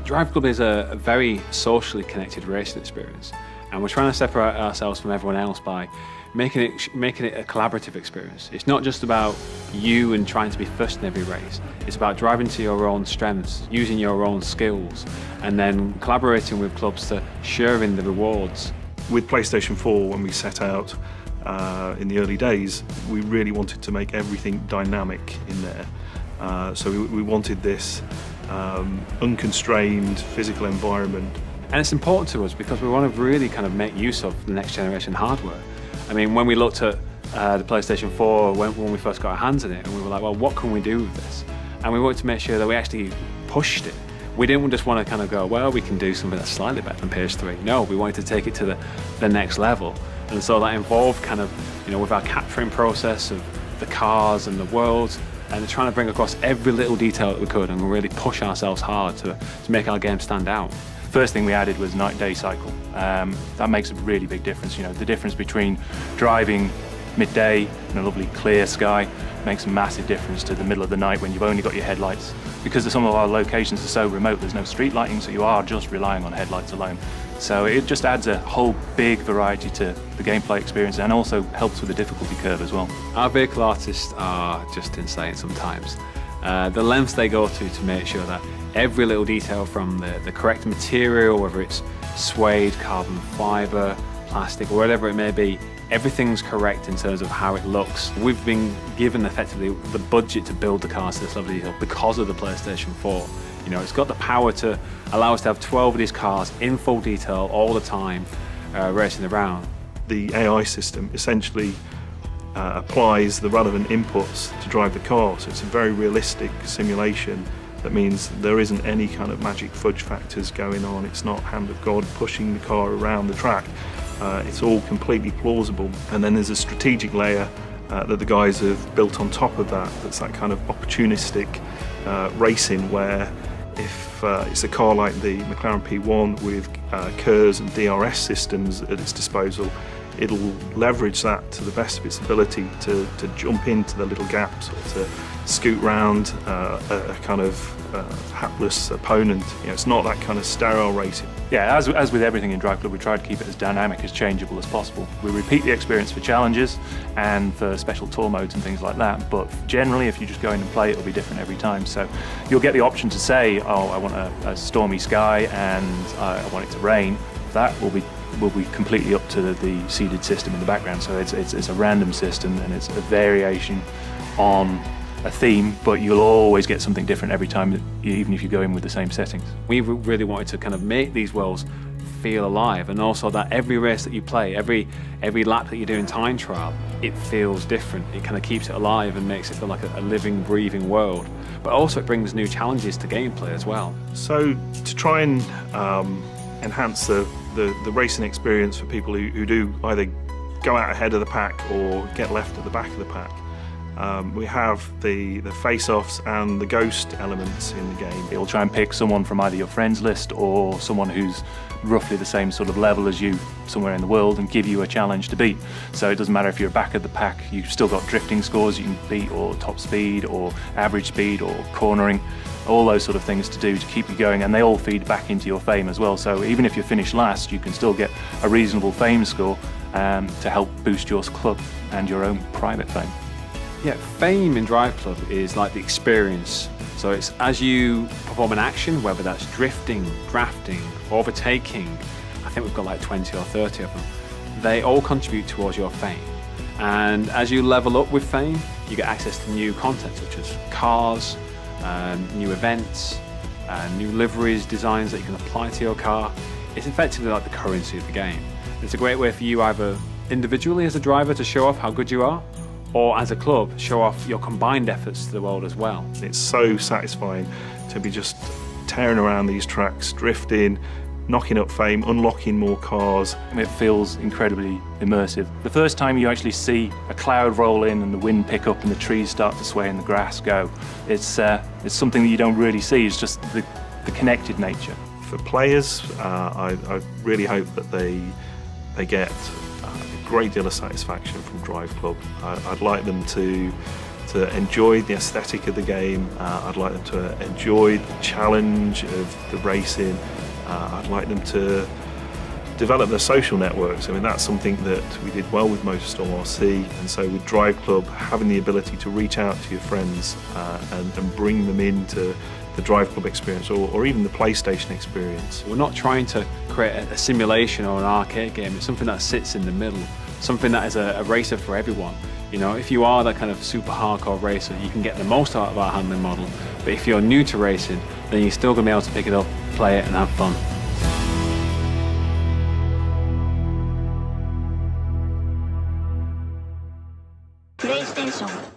Driveclub is a very socially connected racing experience, and we're trying to separate ourselves from everyone else by making it a collaborative experience. It's not just about you and trying to be first in every race. It's about driving to your own strengths, using your own skills, and then collaborating with clubs to share in the rewards. With PlayStation 4, when we set out in the early days, we really wanted to make everything dynamic in there. So we wanted this unconstrained physical environment. And it's important to us because we want to really kind of make use of the next generation hardware. I mean, when we looked at the PlayStation 4 when we first got our hands on it, and we were like, well, what can we do with this? And we wanted to make sure that we actually pushed it. We didn't just want to kind of go, well, we can do something that's slightly better than PS3. No, we wanted to take it to the next level. And so that involved kind of, with our capturing process of the cars and the world, and trying to bring across every little detail that we could and really push ourselves hard to make our game stand out. First thing we added was night-day cycle. That makes a really big difference. The difference between driving midday in a lovely clear sky makes a massive difference to the middle of the night when you've only got your headlights. Because some of our locations are so remote, there's no street lighting, so you are just relying on headlights alone. So it just adds a whole big variety to the gameplay experience and also helps with the difficulty curve as well. Our vehicle artists are just insane sometimes. The lengths they go to make sure that every little detail from the correct material, whether it's suede, carbon fibre, plastic, or whatever it may be, everything's correct in terms of how it looks. We've been given effectively the budget to build the cars to this level of detail because of the PlayStation 4. It's got the power to allow us to have 12 of these cars in full detail all the time, racing around. The AI system essentially applies the relevant inputs to drive the car, so it's a very realistic simulation. That means there isn't any kind of magic fudge factors going on. It's not hand of God pushing the car around the track. It's all completely plausible. And then there's a strategic layer that the guys have built on top of that. That's that kind of opportunistic racing where if it's a car like the McLaren P1 with KERS and DRS systems at its disposal, it'll leverage that to the best of its ability to jump into the little gaps or to scoot round a kind of hapless opponent. It's not that kind of sterile racing. Yeah, as with everything in Driveclub, we try to keep it as dynamic, as changeable as possible. We repeat the experience for challenges and for special tour modes and things like that, but generally if you just go in and play, it'll be different every time. So you'll get the option to say, oh, I want a stormy sky and I want it to rain. That will be completely up to the seeded system in the background. So it's a random system and it's a variation on a theme, but you'll always get something different every time, even if you go in with the same settings. We really wanted to kind of make these worlds feel alive, and also that every race that you play, every lap that you do in time trial, it feels different. It kind of keeps it alive and makes it feel like a living, breathing world. But also it brings new challenges to gameplay as well. So to try and enhance the racing experience for people who do either go out ahead of the pack or get left at the back of the pack, we have the face-offs and the ghost elements in the game. It'll try and pick someone from either your friends list or someone who's roughly the same sort of level as you somewhere in the world and give you a challenge to beat. So it doesn't matter if you're back at the pack, you've still got drifting scores you can beat, or top speed or average speed or cornering, all those sort of things to do to keep you going, and they all feed back into your fame as well. So even if you finish last, you can still get a reasonable fame score to help boost your club and your own private fame. Yeah, fame in Driveclub is like the experience. So it's as you perform an action, whether that's drifting, drafting, overtaking, I think we've got like 20 or 30 of them, they all contribute towards your fame. And as you level up with fame, you get access to new content such as cars, new events, new liveries, designs that you can apply to your car. It's effectively like the currency of the game. It's a great way for you either individually as a driver to show off how good you are, or as a club, show off your combined efforts to the world as well. It's so satisfying to be just tearing around these tracks, drifting, knocking up fame, unlocking more cars. It feels incredibly immersive. The first time you actually see a cloud roll in and the wind pick up and the trees start to sway and the grass go, it's something that you don't really see. It's just the connected nature. For players, I really hope that they get a great deal of satisfaction from Driveclub. I'd like them to enjoy the aesthetic of the game. I'd like them to enjoy the challenge of the racing. I'd like them to develop their social networks. I mean, that's something that we did well with Motorstorm RC, and so with Driveclub, having the ability to reach out to your friends and bring them into the Driveclub experience or even the PlayStation experience. We're not trying to create a simulation or an arcade game. It's something that sits in the middle, something that is a racer for everyone. You know, if you are that kind of super hardcore racer, you can get the most out of our handling model. But if you're new to racing, then you're still going to be able to pick it up, play it and have fun. PlayStation